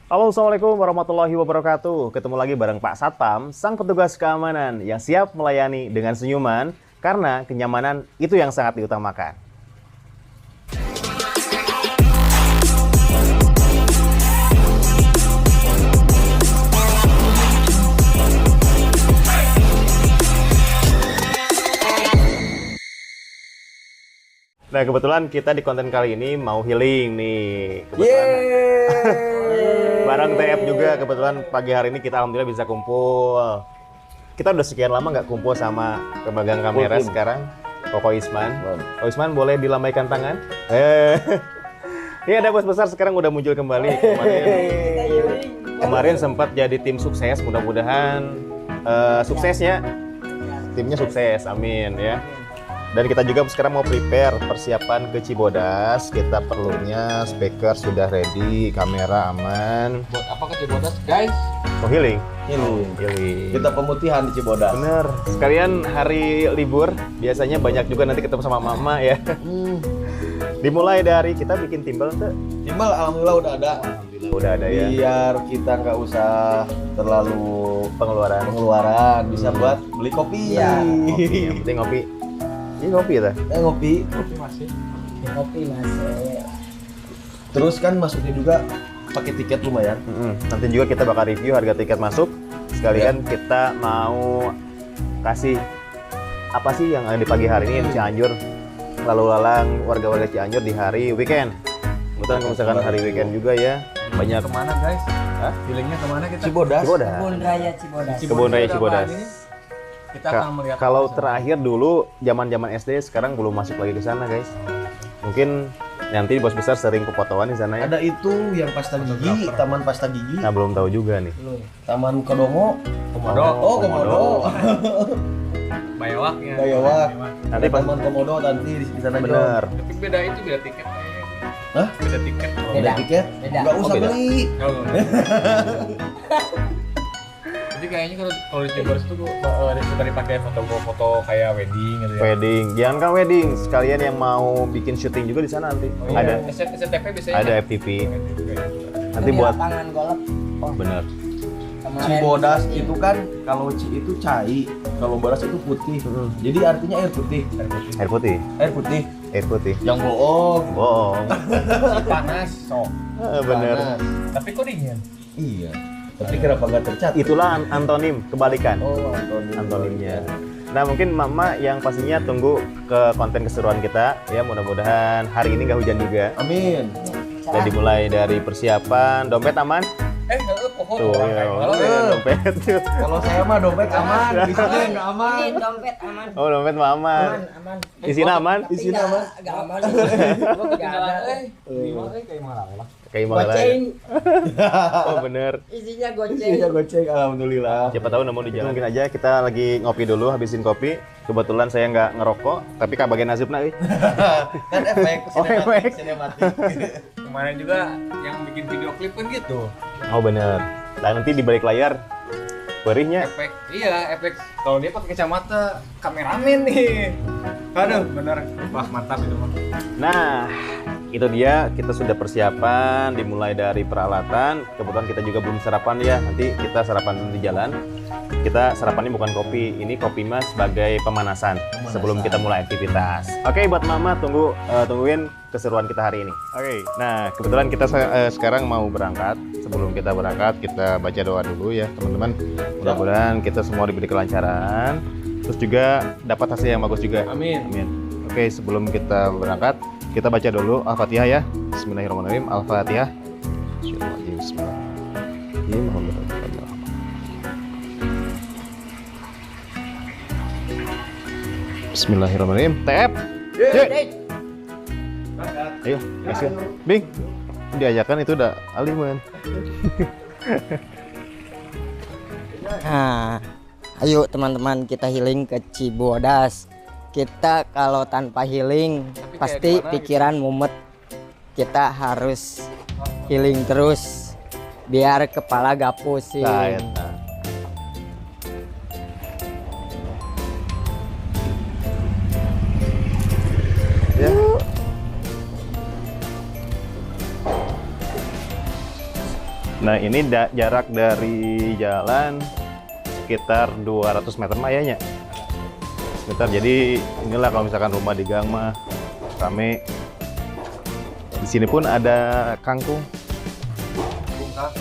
Halo, Assalamualaikum warahmatullahi wabarakatuh. Ketemu lagi bareng Pak Satpam, sang petugas keamanan yang siap melayani dengan senyuman karena kenyamanan itu yang sangat diutamakan. Nah, kebetulan kita di konten kali ini mau healing nih. Bareng TF juga, kebetulan pagi hari ini kita alhamdulillah bisa kumpul. Kita udah sekian lama nggak kumpul sama pemegang kamera sekarang, Koko Isman. Koko Isman boleh dilambaikan tangan? Ini ada bos besar sekarang udah muncul kembali. Kemarin sempat jadi tim sukses, mudah-mudahan suksesnya. Timnya sukses, amin ya. Dan kita juga sekarang mau prepare persiapan ke Cibodas. Kita perlunya speaker sudah ready, kamera aman. Buat apa ke Cibodas, guys? Oh, healing. Healing. Kita pemutihan di Cibodas. Bener. Sekalian hari libur, biasanya banyak juga nanti ketemu sama mama ya. Dimulai dari kita bikin timbal tuh. Timbal alhamdulillah udah ada. Udah ada ya. Biar kita nggak usah terlalu pengeluaran, bisa buat beli kopi. Iya. Kopi. Yang penting ngopi. Ini ngopi ya? Ngopi. Kopi masih. Terus kan masuknya juga pakai tiket lumayan. Nanti juga kita bakal review harga tiket masuk. Sekalian kita mau kasih apa sih yang ada di pagi hari ini di Cianjur. Lalu lalang warga-warga Cianjur di hari weekend. Kebetulan kalau misalkan hari weekend juga ya. Banyak. Kemana, guys? Feelingnya kemana kita? Cibodas. Kebun Raya Cibodas. Kebun Raya Cibodas. Kita akan melihat Kalau terakhir dulu zaman-zaman SD, sekarang belum masuk lagi ke sana, guys. Mungkin nanti bos besar sering kepotoan di sana ya. Ada itu yang pasta gigi, taman pasta gigi. Nah, belum tahu juga nih. Taman Kodomo. Komodo. Oh, Komodo. Bayawaknya. Bayawak. Nanti pas Taman Komodo nanti di sana juga. bener. Tapi beda itu beda tiket kayaknya. Hah? Beda tiket. Beda tiket? Beda. Nggak usah beda. beli. Oh. Jadi kayaknya kalau di Cibodas itu dari pakai foto kayak wedding gitu ya. Wedding, jangan kan wedding, sekalian yang mau bikin syuting juga di sana nanti. Oh, iya. Ada SCTV biasanya. ada FTV. Nanti buat lapangan golf. Oh, bener. kemarin Cibodas itu kan kalau Ci itu cai, kalau Bodas itu putih. Jadi artinya air putih. Air putih, Air putih. air putih. Yang bohong. Bohong. panas, sok. Bener. Panas. Tapi kok dingin? Iya. Tapi kenapa nggak tercatat? Itulah antonim, kebalikan. Oh, antonim. Antonimnya. Nah, mungkin mama yang pastinya tunggu ke konten keseruan kita ya, mudah-mudahan hari ini nggak hujan juga. Amin. Udah dimulai dari persiapan, dompet aman? Pohon Tuh, orang ya, kayak malah. dompet tuh. Kalau saya mah dompet aman, di sini nggak aman. Ini dompet aman. Oh, dompet mah aman. Aman. Isinya aman? Tapi Isinya aman. Nggak aman. Gua Nggak ketinggalan, ada. kayak malah lah. Kayak malah. Goceng. Oh, bener. Isinya goceng. Iya goceng, alhamdulillah. Siapa tahu nemu di jalan. Mungkin aja kita lagi ngopi dulu, habisin kopi. Kebetulan saya nggak ngerokok, tapi kabagian nasibna euy. Kan efek efek. sinematik. Kemarin juga yang bikin video klip kan gitu. Oh, bener. Dan nanti di balik layar perihnya. Efek kalau dia pakai kacamata kameramen nih. Aduh, bener. Wah, mantap itu mah. Nah, itu dia, kita sudah persiapan dimulai dari peralatan. Kebetulan kita juga belum sarapan ya, nanti kita sarapan di jalan. Kita sarapannya bukan kopi, ini kopi mas sebagai pemanasan sebelum kita mulai aktivitas. Oke, buat mama tungguin keseruan kita hari ini. Oke, nah kebetulan kita sekarang mau berangkat. Sebelum kita berangkat, kita baca doa dulu ya teman-teman. Mudah-mudahan kita semua diberi kelancaran, terus juga dapat hasil yang bagus juga. Amin. Amin. Oke, sebelum kita berangkat, kita baca dulu Al-Fatihah ya. Bismillahirrahmanirrahim. Al-Fatihah. Bismillahirrahmanirrahim. Bismillahirrahmanirrahim. TF. Ayo, kasih. Bing. Diajakan itu udah aliman. Nah, ayo teman-teman kita healing ke Cibodas. Kita kalau tanpa healing pasti pikiran mumet. Kita harus healing terus biar kepala gak pusing. Nah, eta. Ya. Nah ini jarak dari jalan sekitar 200 meter mah ya, Nya? Sekitar, jadi inilah kalau misalkan rumah di gang mah rame. Di sini pun ada kangkung.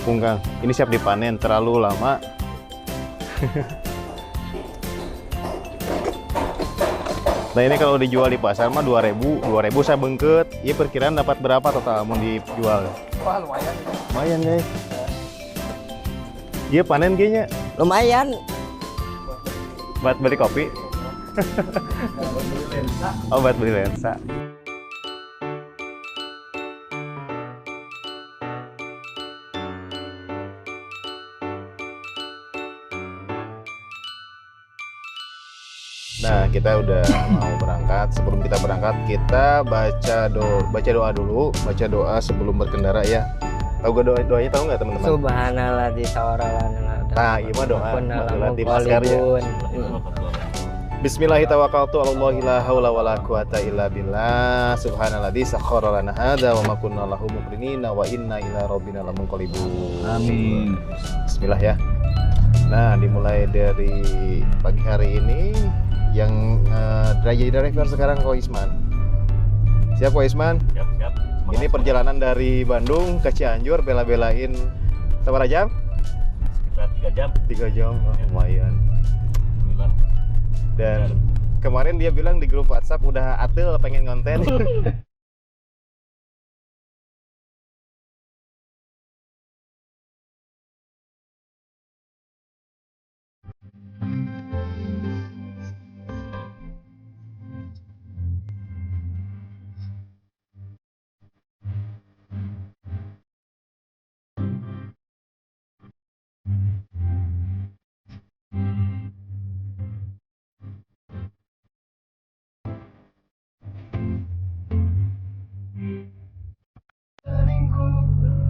Kungkang. Ini siap dipanen, terlalu lama. Nah ini kalau dijual di pasar mah 2000 saya bengket. Iya perkiraan dapat berapa total mau dijual? Wah, lumayan. Lumayan guys. Iya panen kayaknya. Lumayan. Buat beli kopi. Oh buat beli lensa. Nah, kita udah mau berangkat. Sebelum kita berangkat, kita baca doa dulu, baca doa sebelum berkendara ya. Tahu gak doanya, tahu nggak teman-teman? Subhanallah di sawaralana. Nah, ini mah doa di masker ya. Bismillahirrahmanirrahim. La haula wala quwata illa billah. Subhanalladzi sakhkhara lana hadza wa ma kunna lahu muqrinina wa inna ila rabbina lamunqalibun. Amin. Bismillah ya. Nah, dimulai dari pagi hari ini yang jadi driver sekarang Ko Isman. Siap Ko Isman? Siap. Ini perjalanan dari Bandung ke Cianjur, bela-belain berapa jam? Sekitar 3 jam. 3 jam, oh, lumayan. Alhamdulillah. Dan kemarin dia bilang di grup WhatsApp udah atil pengen konten.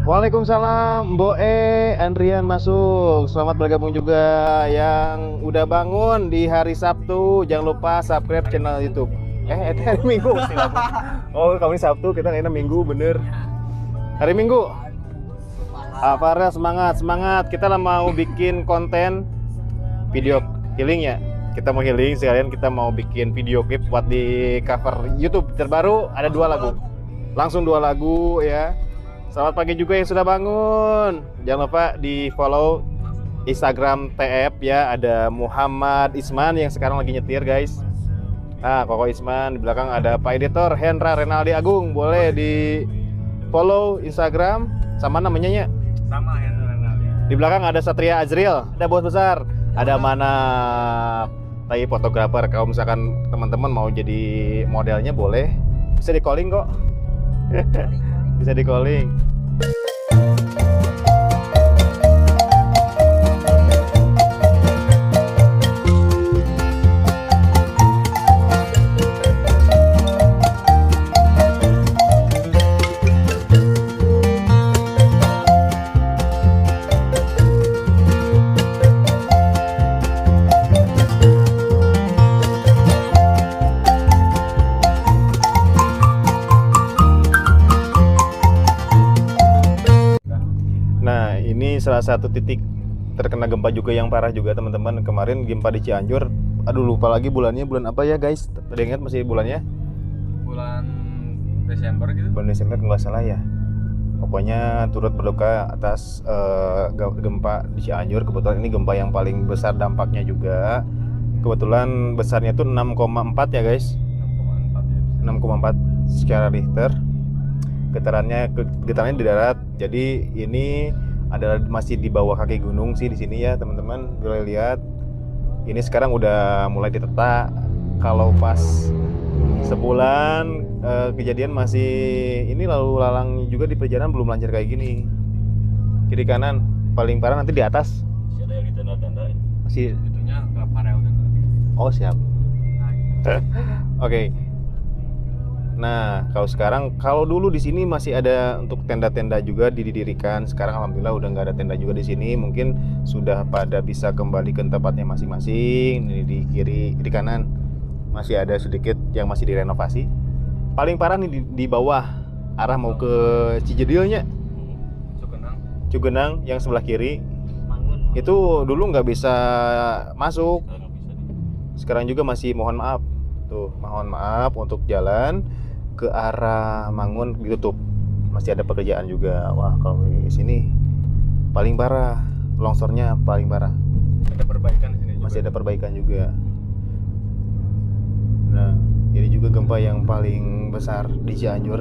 Waalaikumsalam, Mboe, Andrian masuk. Selamat bergabung juga yang udah bangun di hari Sabtu. Jangan lupa subscribe channel YouTube. Hari Minggu. Oh, kamu ini Sabtu, kita ini Minggu, bener. Hari Minggu. Farel semangat. Kita lah mau bikin konten video healing ya. Kita mau healing sekalian, kita mau bikin video klip buat di cover YouTube terbaru. Ada 2 lagu. Langsung 2 lagu ya. Selamat pagi juga yang sudah bangun. Jangan lupa di follow Instagram TF ya. Ada Muhammad Isman yang sekarang lagi nyetir guys. Nah, Koko Isman. Di belakang ada Pak Editor Hendra Renaldi Agung. Boleh di follow Instagram. Sama namanya ya? Sama Hendra Renaldi. Di belakang ada Satria Azril. Ada bos besar. Ada mana tadi fotografer. Kalau misalkan teman-teman mau jadi modelnya boleh. Bisa di calling kok. Bisa di calling. Salah satu titik terkena gempa juga yang parah juga teman-teman. Kemarin gempa di Cianjur. Aduh lupa lagi bulannya, bulan apa ya guys? Ada ingat masih bulannya? Bulan Desember gitu. Bulan Desember nggak salah ya. Pokoknya turut berduka atas gempa di Cianjur. Kebetulan ini gempa yang paling besar dampaknya juga. Kebetulan besarnya tuh 6,4 ya guys. 6,4 ya. 6,4 secara Richter. Getarannya di darat. Jadi ini adalah masih di bawah kaki gunung sih di sini ya teman-teman. Boleh lihat ini sekarang udah mulai diteta. Kalau pas sebulan kejadian masih ini lalu lalang juga di perjalanan belum lancar kayak gini. Kiri kanan paling parah nanti di atas. Masih ada yang di tenda-tenda. Masih Itunya ke Farel kan. oh siap. Nah, gitu. Oke. Nah, kalau dulu di sini masih ada untuk tenda-tenda juga didirikan. Sekarang alhamdulillah udah nggak ada tenda juga di sini. Mungkin sudah pada bisa kembali ke tempatnya masing-masing. Ini di kiri, di kanan masih ada sedikit yang masih direnovasi. Paling parah nih di bawah arah mau ke Cijedilnya. Cugenang yang sebelah kiri itu dulu nggak bisa masuk. Sekarang juga masih mohon maaf. Tuh, mohon maaf untuk jalan ke arah Mangun ditutup. Masih ada pekerjaan juga. Wah, kalau di sini paling parah, longsornya paling parah. Ada perbaikan di sini juga. Masih ada perbaikan juga. Nah, ini juga gempa yang paling besar di Cianjur.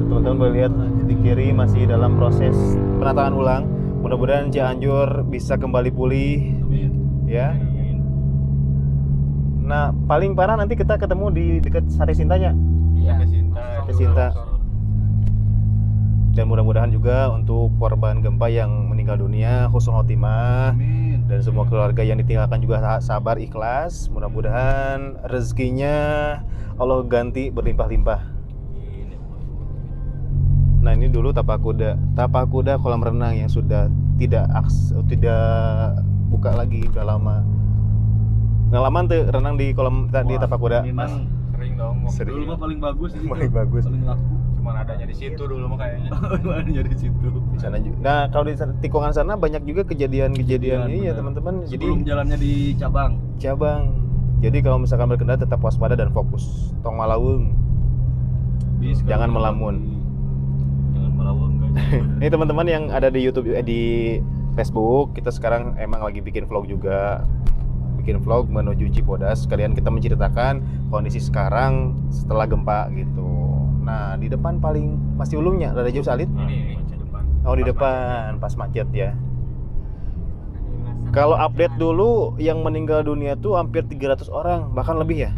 Teman-teman boleh lihat di kiri masih dalam proses penataan ulang. Mudah-mudahan Cianjur bisa kembali pulih. Ya. Nah, paling parah nanti kita ketemu di dekat Sate Sintanya. Iya, Sinta. Sate Sinta. Dan mudah-mudahan juga untuk korban gempa yang meninggal dunia husnul khotimah dan semua keluarga yang ditinggalkan juga sabar ikhlas. Mudah-mudahan rezekinya Allah ganti berlimpah-limpah. Nah, ini dulu tapak kuda kolam renang yang sudah tidak buka lagi, udah lama. Pengalaman tuh renang di kolam di tapak kuda. Memang Sering dong. Sering. dulu mah paling bagus ini. Paling bagus. Paling laku. Cuman adanya di situ dulu mah kayaknya. Adanya di situ. Di sana juga. Nah, kalau di tikungan sana banyak juga kejadian ini ya, benar. teman-teman. Jadi Sebelum jalannya di cabang. Jadi kalau misalkan berkendara tetap waspada dan fokus. Tong malaweung. Jangan melamun. Jangan melawan guys. Ini teman-teman yang ada di YouTube di Facebook, kita sekarang emang lagi bikin vlog juga. Bikin vlog menuju Cibodas. Sekalian kita menceritakan kondisi sekarang setelah gempa gitu. Nah, di depan paling masih ulungnya ada jauh Salit. Ini depan. Oh, di depan pas macet ya. Kalau update dulu yang meninggal dunia tuh hampir 300 orang, bahkan lebih ya.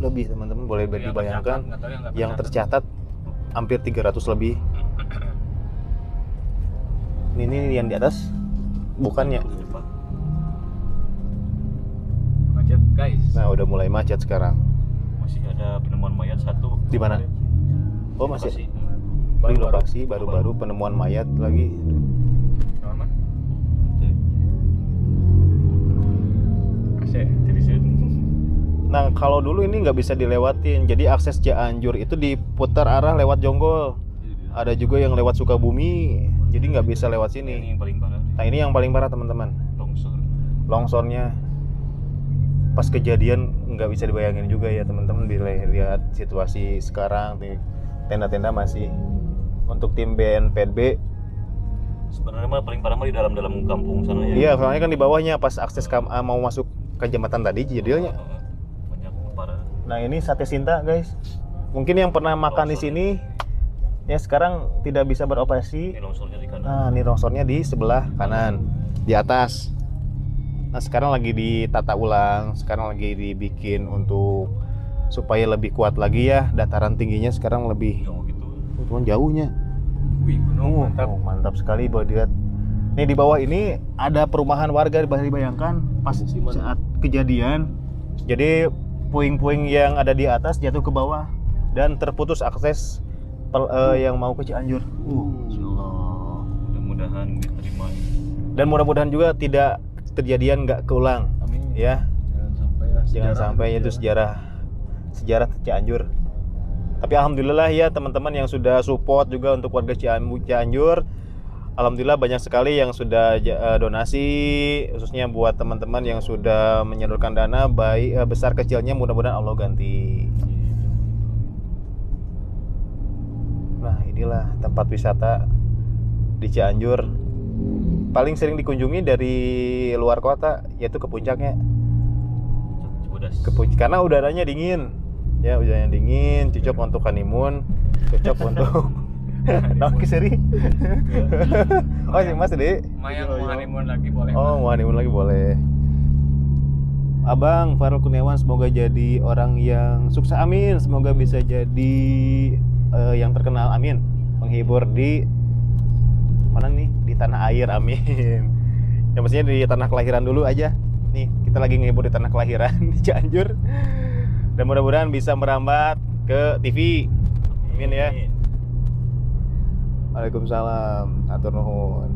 Lebih teman-teman boleh dibayangkan. Yang tercatat hampir 300 lebih. Ini yang di atas bukannya. Macet guys. Nah, udah mulai macet sekarang. Masih ada penemuan mayat satu. Di mana? Oh, masih di Baru-baru. lokasi baru-baru penemuan mayat lagi. Mana? AC. Nah, kalau dulu ini nggak bisa dilewatin. Jadi akses Cianjur itu diputar arah lewat Jonggol. Ada juga yang lewat Sukabumi. Jadi nggak bisa lewat Ini sini. yang paling parah. Nah, ini yang paling parah teman-teman. Longsor. Longsornya pas kejadian nggak bisa dibayangin juga ya teman-teman. Lihat situasi sekarang, tenda-tenda masih untuk tim BNPB. Sebenarnya mah paling parah mah di dalam kampung sana ya. Iya, soalnya kan di bawahnya pas akses mau masuk ke jembatan tadi jadinya. Banyak parah. Nah, ini Sate Sinta guys. Mungkin yang pernah makan di sini ya sekarang tidak bisa beroperasi. Ini longsornya di kanan. Nah, ini longsornya di sebelah kanan, di atas. Nah, sekarang lagi ditata ulang, sekarang lagi dibikin untuk supaya lebih kuat lagi ya, dataran tingginya sekarang lebih Jauh gitu. cuman jauhnya. Wih, gunung mantap. Mantap sekali boleh dilihat. Nih di bawah ini ada perumahan warga, dibayangkan pas saat kejadian. Jadi puing-puing yang ada di atas jatuh ke bawah dan terputus akses yang mau ke Cianjur. Insyaallah. Mudah-mudahan diterima. Dan mudah-mudahan juga tidak kejadian nggak keulang. Amin. Ya, jangan sampai itu sejarah. sejarah Cianjur. Tapi alhamdulillah ya teman-teman yang sudah support juga untuk warga Cianjur. Alhamdulillah banyak sekali yang sudah donasi, khususnya buat teman-teman yang sudah menyalurkan dana, baik besar kecilnya mudah-mudahan Allah ganti. Nah, inilah tempat wisata di Cianjur. Paling sering dikunjungi dari luar kota, yaitu ke puncaknya. Cibodas. Karena udaranya dingin. Ya, udaranya dingin, cocok untuk honeymoon, cocok untuk Nongki seri. Oh, sih Mas Dek. Mayang mau honeymoon lagi boleh. Oh, mau honeymoon lagi boleh. Abang Farul Kurniawan semoga jadi orang yang sukses, amin. Semoga bisa jadi yang terkenal, amin. Menghibur di mana nih? Di tanah air, amin. Ya maksudnya di tanah kelahiran dulu aja. Nih, kita lagi menghibur di tanah kelahiran di Cianjur. Dan mudah-mudahan bisa merambat ke TV. Amin ya. Waalaikumsalam. Atur nuhun.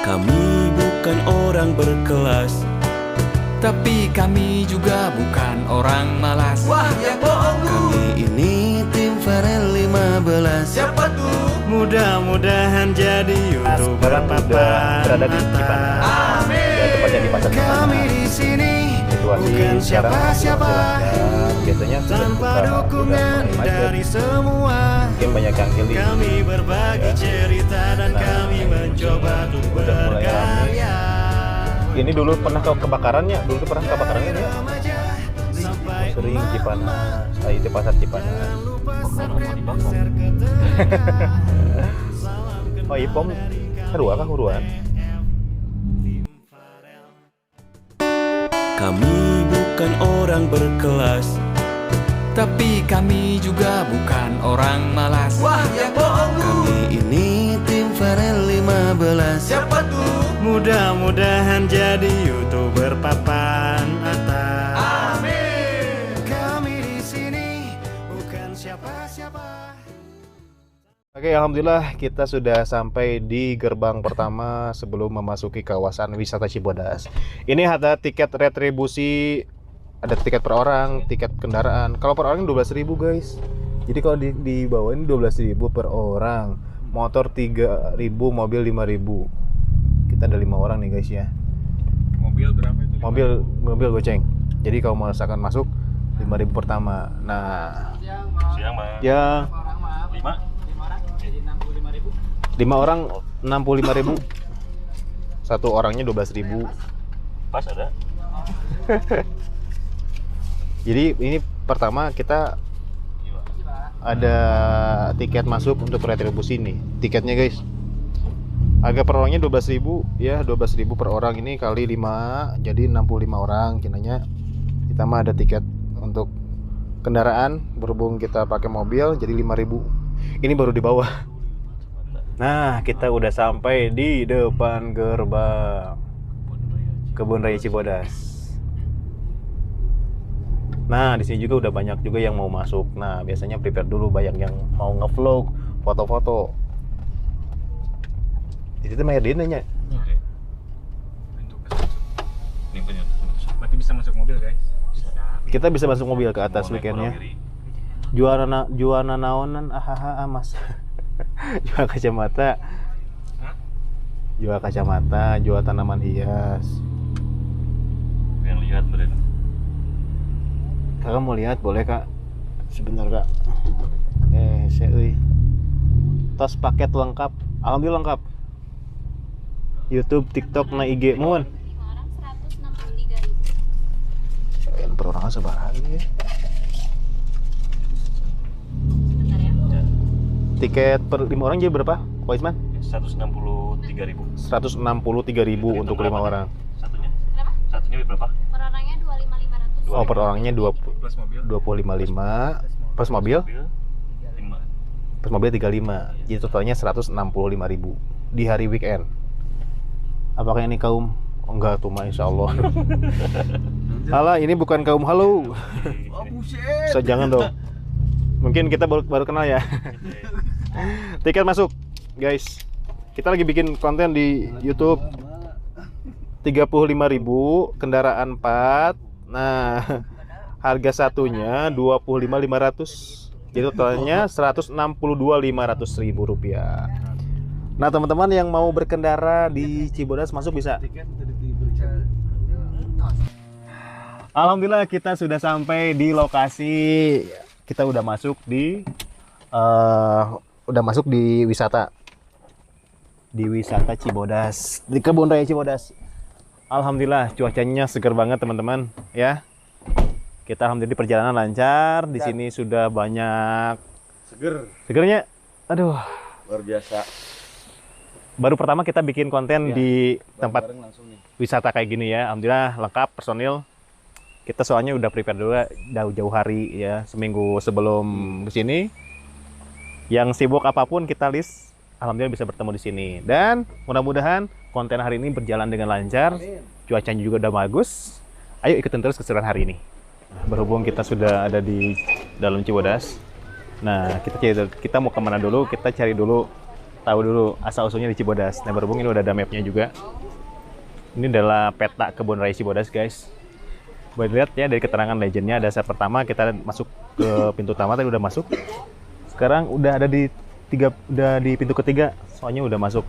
Kami bukan orang berkelas, Tapi kami juga bukan orang malas. kami ini tim Farel 15. Siapa tuh? Mudah-mudahan jadi YouTuber Sekarang udah berada di Cipanas. Ya, tepatnya di pasar Kami Cipanas. di sini Situasi bukan sekarang masih siapa-siapa. lancar. Biasanya sudah Tanpa buka, udah dukungan mulai macet. dari semua. Mungkin banyak yang kili. Kami berbagi cerita dan Nah, kami mencoba untuk udah mulai rame. berkarya. Ini dulu pernah kebakarannya, dulu tuh pernah kebakarannya ya. Remaja sampai Sering Cipanas, itu pasar Cipanas. konser ke tengah. Oh ipom, Herua kah Huruan? Kami bukan orang berkelas, Tapi kami juga bukan orang malas. wah yang bohong lu. Kami ini tim Farel 15. Siapa tuh? Mudah-mudahan jadi YouTuber papan atas. Amin. Kami di sini bukan siapa-siapa. Oke, alhamdulillah kita sudah sampai di gerbang pertama sebelum memasuki kawasan wisata Cibodas. Ini ada tiket retribusi, ada tiket per orang, tiket kendaraan. Kalau per orang 12.000 guys. Jadi kalau di bawah ini 12.000 per orang. Motor 3.000, mobil 5.000. Kita ada 5 orang nih guys ya. Mobil berapa itu? Mobil goceng. Jadi kalau mau misalkan masuk 5.000 pertama. Nah, Siang, Mas. yang 5. 5 orang 65.000. Satu orangnya 12.000. Pas ada. Jadi ini pertama kita ada tiket masuk untuk retribusi nih. Tiketnya guys. Harga per orangnya 12.000 ya, 12.000 per orang ini kali 5 jadi 65 orang kinanya. Kita mah ada tiket untuk kendaraan berhubung kita pakai mobil jadi 5.000. Ini baru di bawah. Nah, kita udah sampai di depan gerbang Kebun Raya Cibodas. Nah, di sini juga udah banyak juga yang mau masuk. Nah, biasanya prepare dulu banyak yang mau ngevlog, foto-foto. Itu tuh Mayadin nanya. Ini punya. Berarti bisa masuk mobil guys? Bisa. Kita bisa masuk mobil ke atas weekendnya. Juara naonan ahaha mas. Jual kacamata. Jual kacamata, jual tanaman hias. Yang lihat bener. Kakak mau lihat boleh kak? Sebentar kak. Saya tos paket lengkap. Alhamdulillah lengkap. YouTube, TikTok, na IG mun. Orang 163.000. Per orang sebarang ya. Bentar ya. Tiket per 5 orang jadi berapa? Pak Isman? 163.000. 163.000 untuk 5 orang. Satunya. Berapa? Satunya berapa? Per orangnya 25.500. Oh, per orangnya Plus mobil. 25.500. Plus mobil? Mobil 5. Plus mobil 35. Jadi totalnya 165.000 di hari weekend. Apakah ini kaum? Oh, enggak tuh mah insyaallah. Alah, ini bukan kaum halo. Oh buset. So, jangan dong. Mungkin kita baru kenal ya. Tiket masuk, guys. Kita lagi bikin konten di YouTube. 35.000, kendaraan 4. Nah, harga satunya 25.500. Jadi totalnya 162.500.000 rupiah. Nah, teman-teman yang mau berkendara di Cibodas masuk bisa. Alhamdulillah kita sudah sampai di lokasi. Kita udah masuk di wisata. Di wisata Cibodas, di Kebun Raya Cibodas. Alhamdulillah cuacanya segar banget teman-teman ya. Kita alhamdulillah perjalanan lancar. Di sini sudah banyak segernya. Aduh, Luar biasa. baru pertama kita bikin konten di tempat Bareng langsung nih. wisata kayak gini ya. Alhamdulillah lengkap personil. Kita soalnya udah prepare dulu jauh-jauh hari ya, seminggu sebelum kesini. Yang sibuk apapun kita list, alhamdulillah bisa bertemu di sini. Dan mudah-mudahan konten hari ini berjalan dengan lancar. Cuacanya juga udah bagus. Ayo ikutin terus keseruan hari ini. Berhubung kita sudah ada di dalam Cibodas. Nah, kita mau kemana dulu? Kita cari dulu, tahu dulu asal-usulnya di Cibodas. Nah, berhubung ini udah ada mapnya juga. Ini adalah peta Kebun Raya Cibodas, guys. Boleh lihat ya dari keterangan legendnya. Dasar pertama kita masuk ke pintu utama tadi udah masuk. Sekarang udah ada udah di pintu ketiga, soalnya udah masuk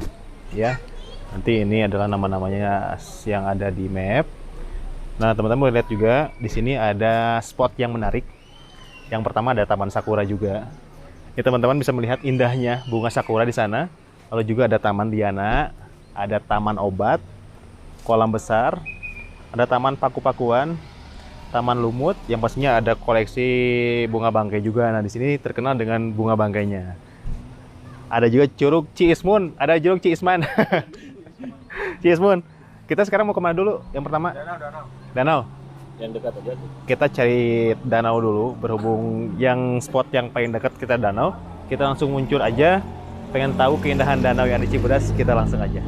ya. Nanti ini adalah nama-namanya yang ada di map. Nah, teman-teman boleh lihat juga di sini ada spot yang menarik. Yang pertama ada Taman Sakura juga. Ya, teman-teman bisa melihat indahnya bunga sakura di sana. Lalu juga ada Taman Diana, ada Taman Obat, kolam besar, ada Taman Paku-Pakuan, Taman Lumut, yang pastinya ada koleksi bunga bangkai juga. Nah, di sini terkenal dengan bunga bangkainya. Ada juga Curug Ciismun, ada Curug Ciisman. Ciismun. Kita sekarang mau kemana dulu? Yang pertama? Danau. Yang dekat aja tuh. Kita cari danau dulu, berhubung yang spot yang paling dekat kita danau. Kita langsung muncul aja, pengen tahu keindahan danau yang di Cibodas, kita langsung aja.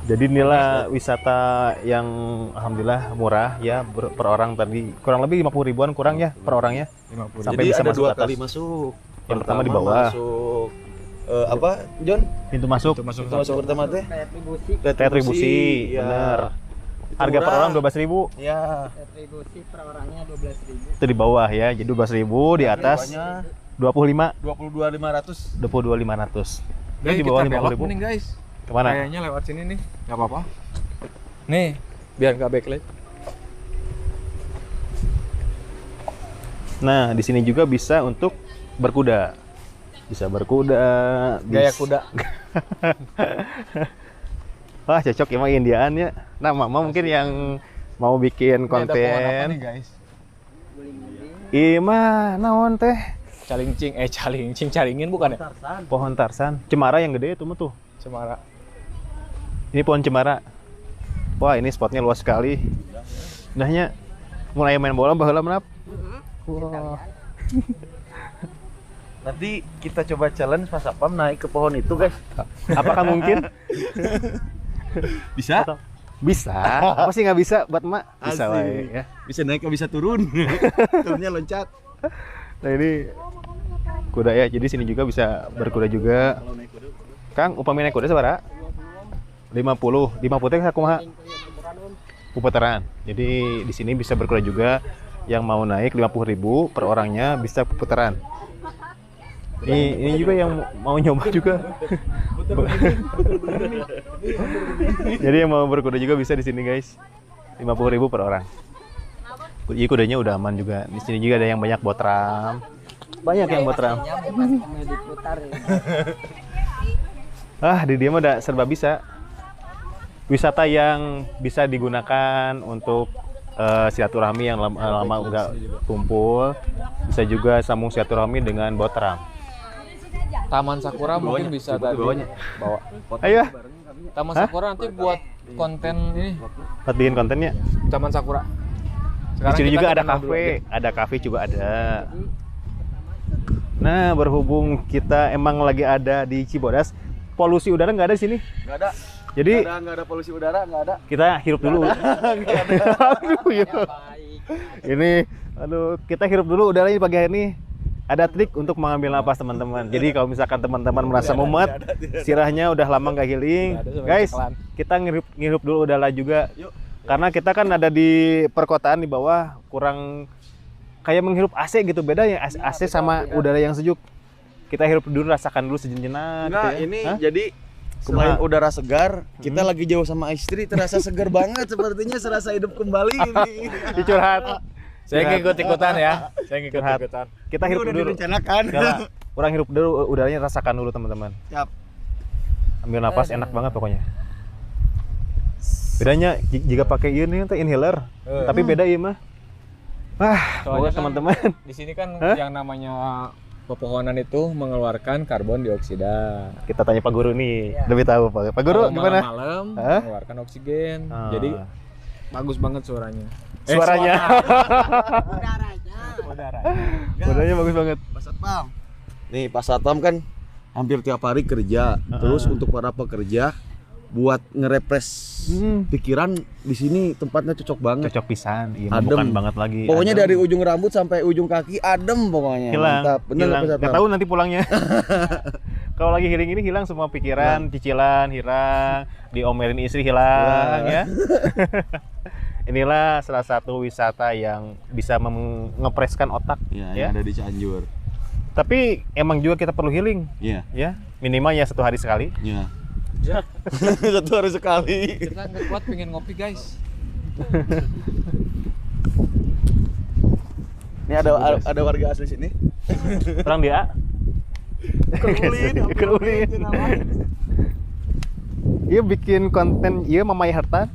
Jadi inilah wisata yang alhamdulillah murah ya, per orang tadi kurang lebih 50 ribuan kurang ya per orangnya. 50. Sampai Jadi bisa ada masuk dua atas. kali masuk. Yang pertama di bawah. Masuk apa, John? Pintu masuk. Masuk Pintu masuk pertama teh? Retribusi, ya. bener. Itu Harga per murah. orang 12.000. Ya. Retribusi per orangnya 12.000. Itu di bawah ya. Jadi 12.000, di atas 25. 22.500. 22.500. Dan Guys, di bawah kita belok 50.000. nih guys. Kemana? Kayaknya lewat sini nih, nggak apa-apa. Nih, biar nggak backlight. Nah, di sini juga bisa untuk berkuda. Bisa berkuda. Gaya kuda. Wah, cocok emang Indiaan ya. Nah, Mama mungkin yang mau bikin Ini ada pohon apa nih konten. guys? Ima, naon teh? Calingcing, caringin bukan ya? Pohon tarsan. Cemara yang gede itu mah tuh. Cemara. Ini pohon cemara. Wah, ini spotnya luas sekali. Nahnya mulai main bola baheula menap. Wah. Nanti kita coba challenge Mas Apam naik ke pohon itu, guys. Apakah mungkin? Bisa? Bisa. Apa sih nggak bisa buat emak? Bisa Asik. wae ya. Bisa naik, bisa turun. Turunnya loncat. Nah, ini kuda ya. Jadi sini juga bisa berkuda juga. Kang, upami naik kuda sabaraha? 50. 50 teh sakumaha? Puputaran. Jadi di sini bisa berkuda juga. Yang mau naik 50.000 per orangnya bisa puputaran. Ini juga yang mau nyoba juga. Jadi yang mau berkuda juga bisa di sini, guys. 50.000 per orang. Jadi kudanya udah aman juga. Di sini juga ada yang banyak botram. Banyak yang botram. Diputar ya. Di dia mah udah serba bisa. Wisata yang bisa digunakan untuk silaturahmi yang lama nggak kumpul. Bisa juga sambung silaturahmi dengan botram. Taman Sakura mungkin bisa tadi bawa. Ayo, Taman Sakura nanti buat konten ini. buat bikin kontennya. Taman Sakura. Di sini kita juga ada kenal dulu kafe juga ada. Nah, berhubung kita emang lagi ada di Cibodas, polusi udara nggak ada di sini. Nggak ada. Jadi Nggak ada polusi udara, nggak ada. kita hirup dulu. Aduh, iya. Ini, kita hirup dulu udaranya pagi hari ini. Ada trik untuk mengambil napas teman-teman. Jadi kalau misalkan teman-teman merasa mumet, sirahnya udah lama nggak healing, guys, kita ngirup dulu udara juga. Karena kita kan ada di perkotaan di bawah, kurang kayak menghirup AC gitu, beda ya AC sama udara yang sejuk. Kita hirup dulu, rasakan dulu sejenak. Enggak, gitu ya. ini Hah? jadi selain Kumaha? udara segar, kita lagi jauh sama istri, terasa segar banget, sepertinya serasa hidup kembali ini. Dicurhat. Saya ngikut-ikutan ya. Saya Curhat. ngikut-ikutan. Kita hirup Udah dulu. direncanakan. Orang hirup dulu udaranya, rasakan dulu teman-teman. Siap. Ambil napas enak banget pokoknya. Bedanya jika pakai ini teh inhaler, tapi beda iya mah. Soalnya Buat kan teman-teman. Di sini kan Hah? yang namanya pepohonan itu mengeluarkan karbon dioksida. Kita tanya Pak Guru nih, lebih tahu Pak. Pak Guru Kalau gimana? malam-malam Hah? mengeluarkan oksigen. Ah. Jadi bagus banget suaranya. Suaranya. Udaranya bagus banget. Pak Satpam. Nih, Pak Satpam kan hampir tiap hari kerja. Terus untuk para pekerja buat ngerepres pikiran di sini tempatnya cocok banget. Cocok pisan, iya, Adem. bukan banget lagi. Pokoknya adem. dari ujung rambut sampai ujung kaki adem pokoknya. Hilang, Mantap. Bener hilang. Pak Satpam? Nggak tahu nanti pulangnya. Kalau lagi healing ini hilang semua pikiran, cicilan hilang, diomelin istri hilang ya. Inilah salah satu wisata yang bisa ngepreskan otak Iya, ya. yang ada di Cianjur. Tapi emang juga kita perlu healing Iya. ya. Minimal ya 1 hari sekali. Iya. Ya, 1 hari sekali. kita nggak kuat pengen ngopi guys. Ini ada warga asli sini. Orang dia Kerulin. Iya bikin konten, iya Mamai Harta.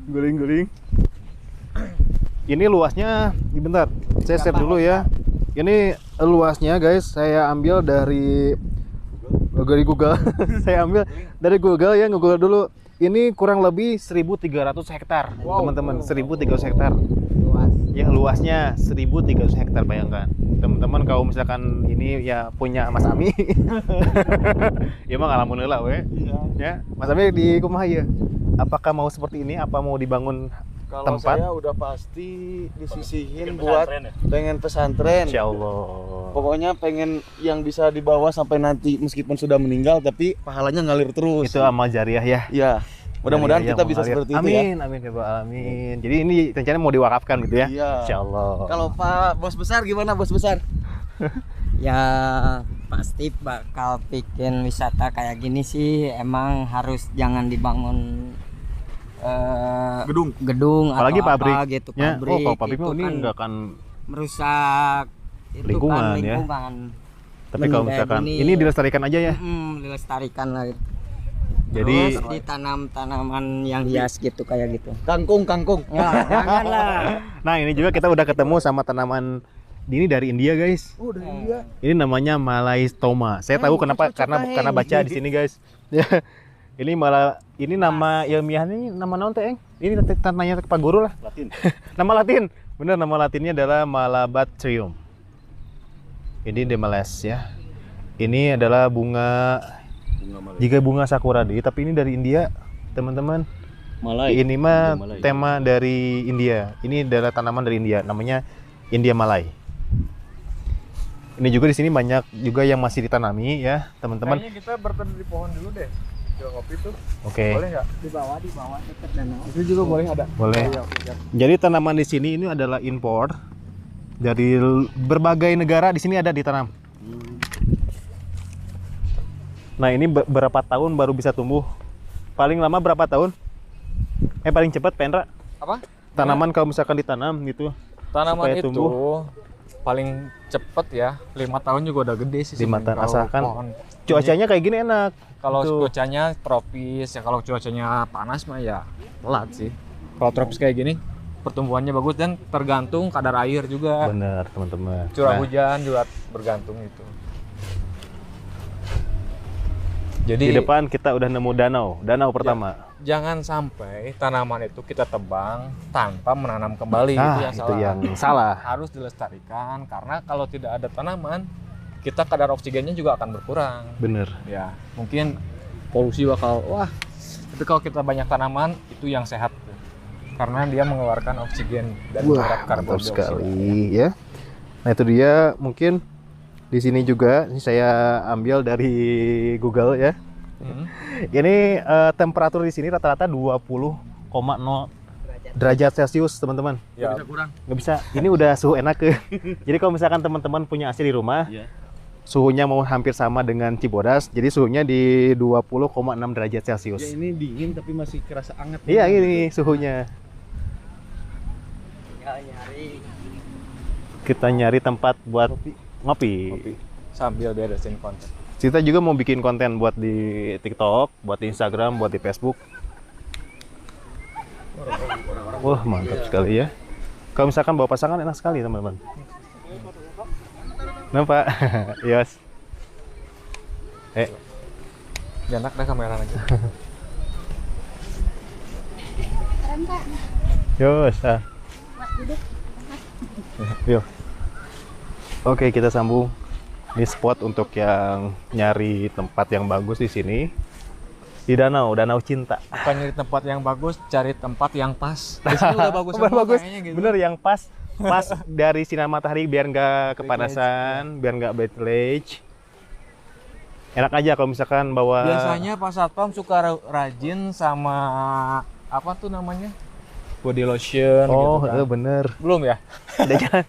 Guling-guling. Ini luasnya, bentar, saya save dulu ya. Ini luasnya guys, saya ambil dari Google. Saya ambil dari Google ya, Google dulu. Ini kurang lebih 1.300 hektar, teman-teman. 1.300 hektar. Ya luasnya 1.300 hektar, bayangkan. Teman-teman kalau misalkan ini ya punya Mas Ami. Ya mah alhamdulillah we. Iya. Ya, Mas Ami di kumaha ya? Apakah mau seperti ini? Apa mau dibangun Kalau tempat? saya udah pasti disisihin Bikin buat pesantren ya? pengen pesantren. Insya Allah. Pokoknya pengen yang bisa dibawa sampai nanti meskipun sudah meninggal tapi pahalanya ngalir terus. Itu amal jariah ya. Iya. Mudah-mudahan Jariah kita yang bisa mengalir. seperti itu ya. Amin, amin ya Pak, amin. Jadi ini rencananya mau diwakafkan gitu ya? Iya. Insya Allah. Kalau Pak Bos Besar gimana Bos Besar? Ya pasti bakal bikin wisata kayak gini sih, emang harus jangan dibangun gedung Apalagi atau pabrik. apa gitu, Ya, pabrik. kalau pabrik itu ini kan nggak akan. merusak itu Lingkungan, kan, ya. lingkungan. Tapi kalau Kayak misalkan gini, ini dilestarikan aja ya. dilestarikan lah. Jadi Terus ditanam tanaman yang hias gitu kayak gitu. Kangkung. Ya, janganlah. nah ini juga kita udah ketemu sama tanaman ini dari India guys. Oh, dari India. Ini namanya Malai Stoma. Saya tahu kenapa, karena baca di sini guys. Ya. Ini malah ini nama ilmiahnya ini nama naon teh, Eng? Ini tanya ke Pak Guru lah. Latin. Nama Latin. Benar, nama Latinnya adalah Malabatrium. Ini Demales ya. Ini adalah bunga jika bunga sakura deh, tapi ini dari India, teman-teman. Malai. Ini mah Malai. tema dari India. Ini adalah tanaman dari India, namanya India Malai. Ini juga di sini banyak juga yang masih ditanami ya, teman-teman. Kayaknya kita berteduh di pohon dulu deh. Jual kopi tuh. Oke. Boleh nggak? Di bawah dekat danau. Itu juga boleh ada. Boleh. Jadi tanaman di sini ini adalah impor dari berbagai negara, di sini ada ditanam. Nah, ini berapa tahun baru bisa tumbuh? Paling lama berapa tahun? Paling cepat Pendra? Apa? Tanaman kalau misalkan ditanam gitu. Tanaman supaya itu tumbuh. paling cepet ya 5 tahun juga udah gede sih. 5 tahun, kalau asalkan pohon. cuacanya kayak gini enak. Kalau Tuh. cuacanya tropis ya, kalau cuacanya panas mah ya telat sih. Kalau tropis kayak gini pertumbuhannya bagus dan tergantung kadar air juga. Bener teman-teman. Curah Nah, hujan juga bergantung itu. di Jadi depan kita udah nemu danau pertama. jangan sampai tanaman itu kita tebang tanpa menanam kembali. Nah, itu itu yang yang salah. salah. Harus dilestarikan karena kalau tidak ada tanaman kita kadar oksigennya juga akan berkurang. Bener. Ya mungkin polusi bakal tapi kalau kita banyak tanaman itu yang sehat tuh. Karena dia mengeluarkan oksigen dan menyerap karbon Mantap dioksida. sekali ya. Nah itu dia, mungkin di sini juga ini saya ambil dari Google ya. Hmm. Ini temperatur di sini rata-rata 20,0 derajat Celcius teman-teman. Ya, Nggak bisa. Ini udah suhu enak ke. Jadi kalau misalkan teman-teman punya AC di rumah, Iya. suhunya mau hampir sama dengan Cibodas. Jadi suhunya di 20,6 derajat Celcius. Ya ini dingin tapi masih kerasa anget. Iya ini suhunya. Kita nyari tempat buat ngopi. sambil beresin konten. Kita juga mau bikin konten buat di TikTok, buat di Instagram, buat di Facebook. Wah mantap sekali ya. Kalau misalkan bawa pasangan enak sekali teman-teman. Nampak? Yos. Janak dah kamera aja. Keren Kak. Yos. Buat duduk. Yuk. Oke kita sambung. Ini spot untuk yang nyari tempat yang bagus di sini. Di danau cinta. Bukan nyari tempat yang bagus, cari tempat yang pas. Di sini udah bagus Udah semua bagus. kayaknya gitu. Bener yang pas dari sinar matahari biar nggak kepanasan, biar nggak backlash. Enak aja kalau misalkan bawa. Biasanya Pak Satpam suka rajin sama apa tuh namanya? Body lotion Oh, gitu kan. bener. Belum ya? Udah jangan.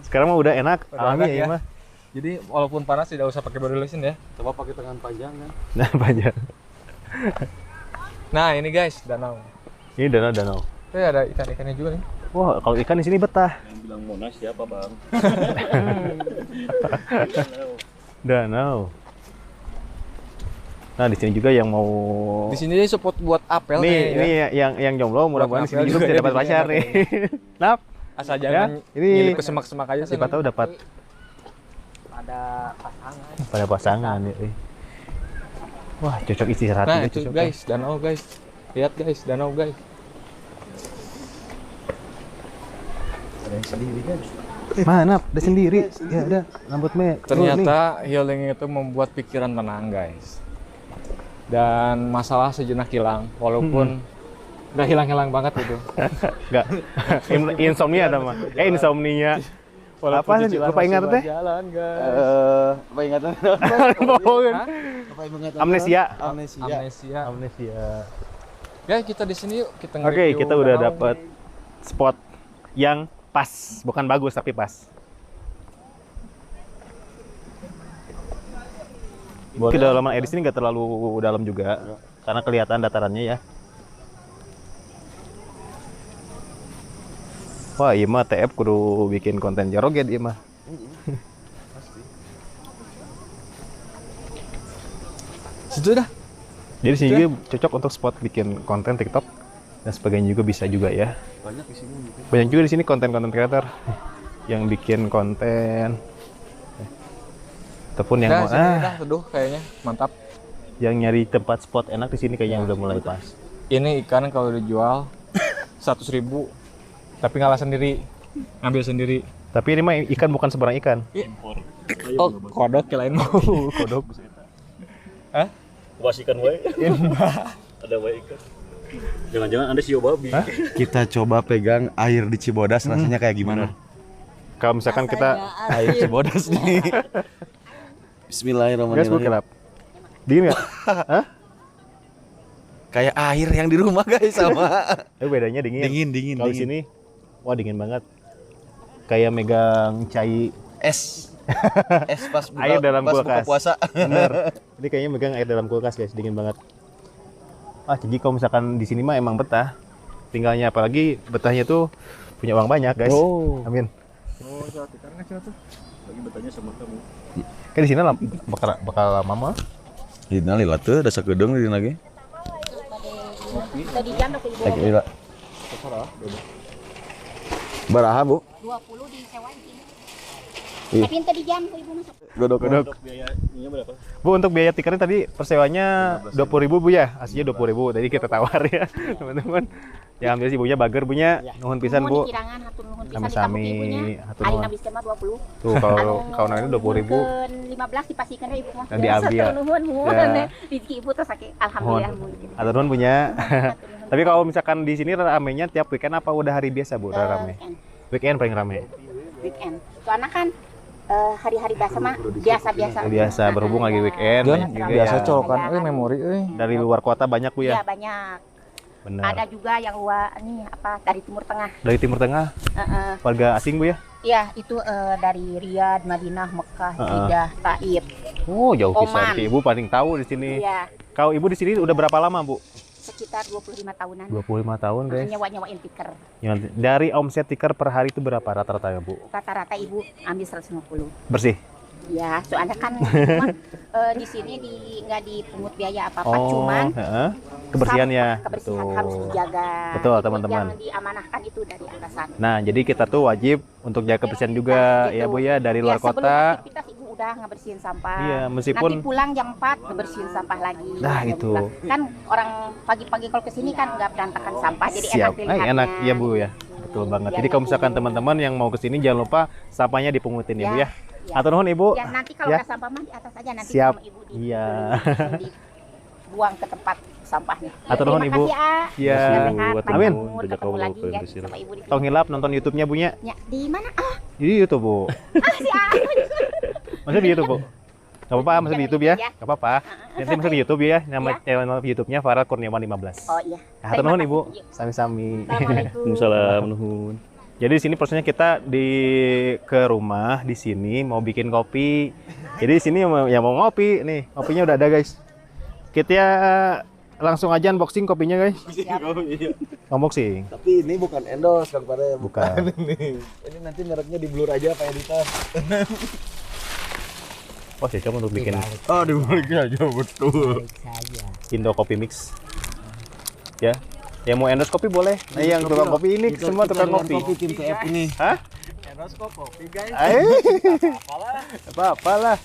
Sekarang mah udah enak, Udah alami enak ya, ya. mah. Jadi walaupun panas tidak usah pakai body lotion ya. Coba pakai tangan panjang kan. Nah, banyak. Nah, ini guys, danau. Ini danau. Ada ikan-ikannya juga nih. Wah, kalau ikan di sini betah. Yang bilang Monas siapa bang? Danau. Nah, di sini juga yang mau Di sini dia spot buat apel nih, kayaknya ini ya. yang jomblo mudah-mudahan di sini apel juga juga bisa ya, dapat di sini pacar ada nih. Nap, Asal jangan ini nyelip ke semak-semak aja siapa tahu dapat Ada pasangan. pada pasangan ya. Wah, cocok istirahat Nah, juga, itu cocok. guys, danau guys. Lihat guys, danau guys. Ada yang sendiri kan. Mana? Ada sendiri. Ya, ada. Rambut me. Ternyata healing itu membuat pikiran tenang guys. Dan masalah sejenak hilang, walaupun udah hilang-hilang banget itu. enggak. Insomnia ada mah. Insomnia. Apa sih? Lupa ingat teh? Jalan guys. Apa ingatan? Bohongin. Hah? Apa ingatan? Amnesia. Amnesia. Amnesia. Ya kita di sini yuk, kita Oke, nge-review kita udah danau. dapat spot yang pas, bukan bagus tapi pas. Kedalaman air di sini nggak terlalu dalam juga, karena kelihatan datarannya ya. Wah, iya mah TF kudu bikin konten joget iya mah. Situ dah. Jadi sini juga cocok untuk spot bikin konten TikTok dan sebagainya juga bisa juga ya. Banyak di sini mungkin. Banyak juga di sini konten-konten creator yang bikin konten. Ataupun yang Nah, mau sini dah teduh kayaknya. Mantap. yang nyari tempat spot enak di sini kayaknya udah mulai pas. Ini ikan kalau dijual 100.000, tapi ngalah sendiri, ngambil sendiri. Tapi ini mah ikan bukan sebarang ikan. Oh, kodok kirain mau. Kodok. Hah? Wasikan wae. Ada wae ikan. Jangan-jangan Anda sio babi. Kita coba pegang air di Cibodas rasanya kayak gimana? Kalau misalkan kita Air Cibodas nih. gas Bismillahirrahmanirrahim. bukan dingin nggak? Hah? Kayak air yang di rumah guys sama. Bedanya dingin. Dingin. Kalau di sini, wah dingin banget. Kayak megang cai Es. Es pas buka, air dalam pas buka kulkas. puasa. Bener. Ini kayaknya megang air dalam kulkas guys, dingin banget. Jadi kalau misalkan di sini mah emang betah. Tinggalnya apalagi betahnya tuh punya uang banyak guys. Oh. Amin. Oh, karena tuh. Lagi bertanya sama kamu. Kan di sini bakal lama mah. Dina lewat tuh ada sakedeung di lagi. Tadi jam aku ibu. Lagi lila. Baraha, Bu? 20 disewain sini. Ih. Tapi tadi jam aku ibu masuk. Godok. Biayanya berapa? Bu, untuk biaya tiketnya tadi persewanya 20.000 Bu ya. Aslinya 20.000. Tadi kita tawar ya, teman-teman. Ya ambil sih bunya bager bunya. Nuhun pisan Bu. Di Kirangan hatur nuhun pisan Sami-sami, di ibunya. hatur Hari nuhun. nabis mah 20. Tuh kalau nanti 20.000. 15 dipastikan deh ibu mah. Nanti ambil. Nuhun Ya. Rezeki ibu terus sakit. Alhamdulillah. Atau nuhun punya. Tapi kalau misalkan di sini ramenya tiap weekend apa udah hari biasa Bu rame? Weekend paling rame. Weekend. Soalnya kan hari-hari biasa mah biasa-biasa. Biasa berhubung lagi weekend. Dan banyak juga biasa ya. colokan memori Dari luar kota banyak Bu Iya ya. banyak. Benar. Ada juga yang luar nih apa dari Timur Tengah. Dari Timur Tengah, warga asing Bu ya? Iya, itu dari Riyadh, Madinah, Mekah, Jeddah, Taif. Oh, jauh Oman. pisan. Ibu paling tahu di sini. Iya, Kalau Ibu di sini udah berapa lama, Bu? sekitar 25 tahunan. 25 tahun, guys. Nyewa-nyewain tiker. Dari omset tikar per hari itu berapa rata-rata ya, Bu? Rata-rata ibu ambil 150. Bersih. Ya, soalnya kan cuma, di sini nggak dipungut biaya apa-apa, cuman heeh. Kebersihannya. kebersihan Betul. harus dijaga. Betul, teman-teman. Yang diamanahkan itu dari atasan. Nah, jadi kita tuh wajib untuk jaga kebersihan juga Gitu. ya, Bu ya, dari luar Sebelum kota. aktivitas ibu udah ngebersihin sampah. Iya, meskipun Nanti pulang jam 4 ngebersihin sampah lagi. Nah, Jam itu. 4. Kan orang pagi-pagi kalau kesini kan nggak berantakan sampah, jadi enak siap. dilihatnya. Enak ya, Bu ya. Betul banget. Biar Jadi kalau nggak misalkan pungut. teman-teman yang mau kesini jangan lupa sampahnya dipungutin ya, Bu ya. Ya. Atur nuhun Ibu. Ya nanti kalau Ya. ada sampah mah di atas aja nanti Siap. sama ibu Iya. dibuang ke tempat sampahnya. Atur nuhun, Terima Ibu. kasih, A. Iya. Semoga sehat, Atur Amin. makmur, ketemu lagi ya sama ibu di Tong sini. hilap nonton YouTube-nya Bunya. Ya, di mana? Ah, Di YouTube, Bu. si A. Masih di YouTube, Bu. Gak apa-apa, masih di YouTube ya. Ya. Gak apa-apa. Nanti masih di YouTube ya. Nama channel YouTube-nya Farel Kurniawan 15. Oh iya. Atur Terima nuhun, kasih. Ibu. Yuk. Sami-sami. Assalamualaikum. Salam nuhun. Jadi di sini prosesnya kita ke rumah di sini mau bikin kopi. Jadi di sini mau ngopi nih, kopinya udah ada guys. Kita langsung aja unboxing kopinya guys. Unboxing. Tapi ini bukan endorse Kang Pare. Bukan. Ini nanti mereknya di blur aja Pak Editor. Oh cocok untuk bikin Oh, dibalik aja betul. Indo Coffee Mix. Ya, yang mau endorse kopi boleh. Nah yang tukang kopi ini semua tukang kopi. Tim TF ini. Hah? Endorse kopi guys. Apa-apalah.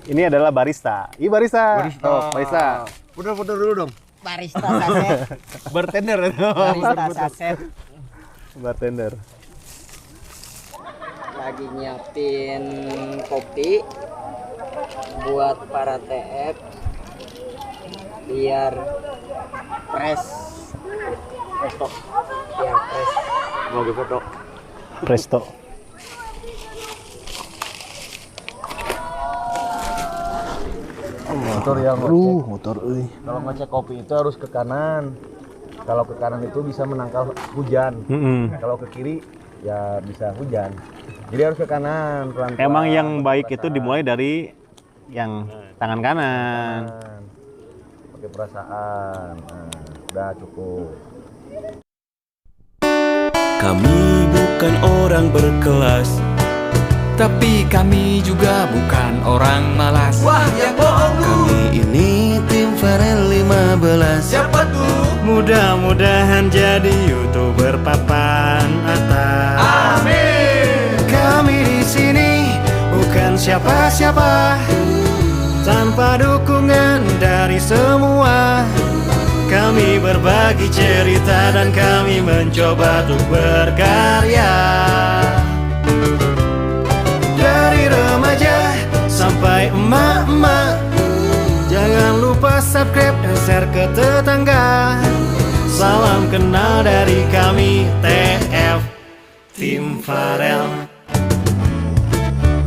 Ini adalah barista. Ih barista. Oh, barista. Putar dulu dong. Barista saset. Bartender. Barista saset. Bartender. Lagi nyiapin kopi buat para TF biar presto biar Mau gue foto. Presto. Motor yang motor Kalau ngecek kopi itu harus ke kanan. Kalau ke kanan itu bisa menangkal hujan. Kalau ke kiri ya bisa hujan. Jadi harus ke kanan pelan-pelan. Emang yang baik itu dimulai dari yang tangan kanan. Pakai perasaan. Nah, udah cukup. Kami bukan orang berkelas, Tapi kami juga bukan orang malas. kami ini tim Farel 15. Siapa tuh? Mudah-mudahan jadi YouTuber papan atas. Amin. Kami di sini bukan siapa-siapa, tanpa dukungan dari semua. Kami berbagi cerita dan kami mencoba untuk berkarya. Dari remaja sampai emak-emak, jangan lupa subscribe dan share ke tetangga. Salam kenal dari kami TF Tim Farel.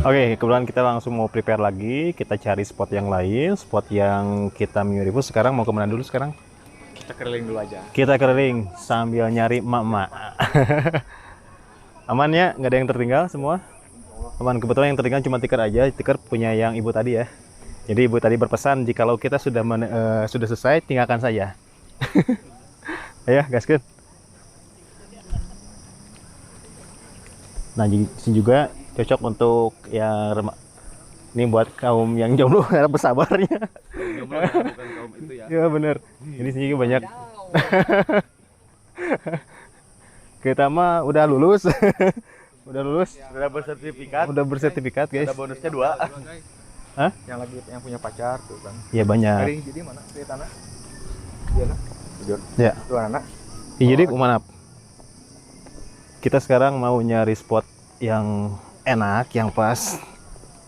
Oke, kebetulan kita langsung mau prepare lagi. Kita cari spot yang lain, spot yang kita mirip. Sekarang mau kemana dulu sekarang? Kita keliling dulu aja. Kita keliling sambil nyari emak-emak. Aman ya? Nggak ada yang tertinggal semua? Aman, kebetulan yang tertinggal cuma tikar aja. Tikar punya yang ibu tadi ya. Jadi ibu tadi berpesan jikalau kita sudah selesai, tinggalkan saja. Ayo, gaskeun. Nah, di sini juga cocok untuk yang ini buat kaum yang jomblo karena bersabarnya. Jomblo bukan kaum itu ya. Ya bener. Ini sini juga banyak. Kita mah udah lulus. Udah lulus. Udah bersertifikat. Udah bersertifikat guys. Ada bonusnya 2. Hah? Yang punya pacar tuh kan. Iya banyak. Dari jadi mana? Dari tanah. Iya nah. Ya. Itu anak. Ya, jadi kemana? Kita sekarang mau nyari spot yang enak, yang pas.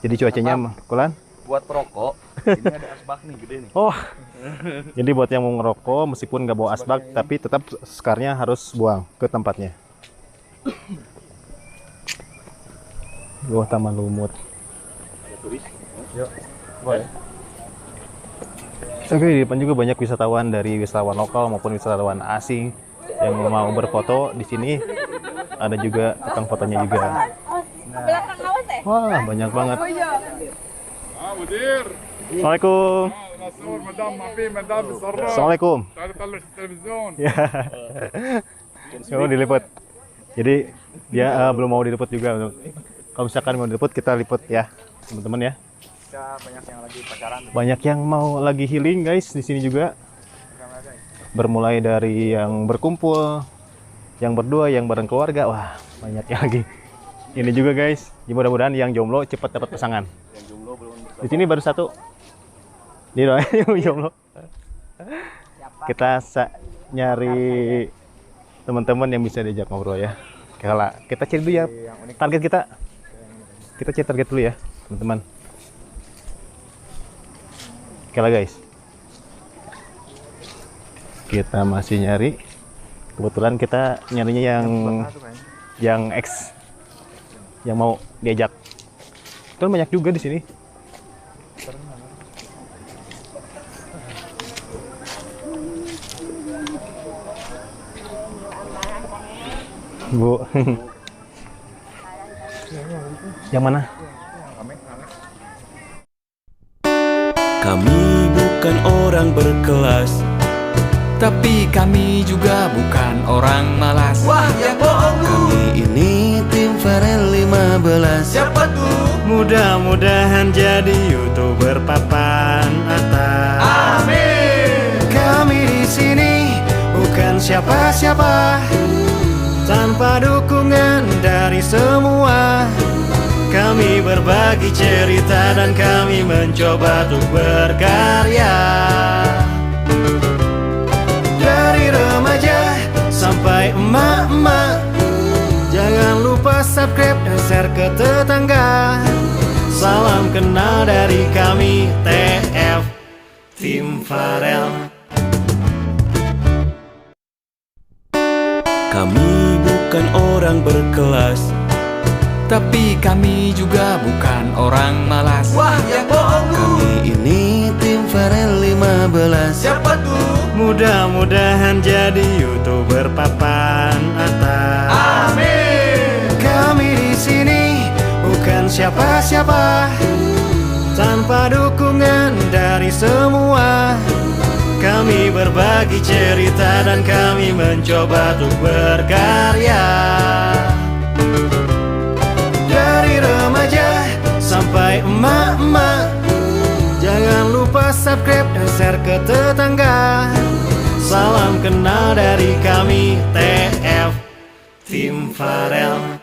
Jadi cuacanya mah, Kulan? Buat perokok, ini ada asbak nih gede nih. Oh. Jadi buat yang mau ngerokok meskipun nggak bawa asbak tapi tetap sekarnya harus buang ke tempatnya. Gua Taman Lumut. Yuk. Boleh. Oke, di depan juga banyak wisatawan dari wisatawan lokal maupun wisatawan asing yang mau berfoto di sini. Ada juga tukang fotonya juga. Wah, banyak banget. Assalamualaikum. Assalamualaikum. Ya. Oh, diliput. Jadi dia belum mau diliput juga. Kalau misalkan mau diliput kita liput ya, teman-teman ya. Banyak yang lagi pacaran. Banyak yang mau lagi healing guys di sini juga. Bermulai dari yang berkumpul, yang berdua, yang bareng keluarga. Wah, banyak yang lagi. Ini juga guys. Mudah-mudahan yang jomblo cepat dapat pasangan. Yang jomblo belum Di sini baru satu. Di yang jomblo. Kita nyari teman-teman yang bisa diajak ngobrol ya. Kita cari dulu ya target kita. Kita cek target dulu ya, teman-teman. Oke lah guys. Kita masih nyari. Kebetulan kita nyarinya yang X, yang mau diajak. Kan banyak juga di sini. Bu. Yang mana? Kami bukan orang berkelas, Tapi kami juga bukan orang malas. wah yang bohong lu. Kami ini tim Farel 15. Siapa tuh? Mudah-mudahan jadi YouTuber papan atas. Amin. Kami di sini bukan siapa-siapa, tanpa dukungan dari semua. Kami berbagi cerita dan kami mencoba untuk berkarya. Dari remaja sampai emak-emak, jangan lupa subscribe dan share ke tetangga. Salam kenal dari kami TF Tim Farel. Kami bukan orang berkelas, Tapi kami juga bukan orang malas. wah yang bohong lu. Kami ini tim Farel 15. Siapa tuh? Mudah-mudahan jadi YouTuber papan atas. Amin. Kami di sini bukan siapa-siapa, tanpa dukungan dari semua. Kami berbagi cerita dan kami mencoba untuk berkarya. Dari remaja sampai emak-emak, jangan lupa subscribe dan share ke tetangga. Salam kenal dari kami TF Tim Farel.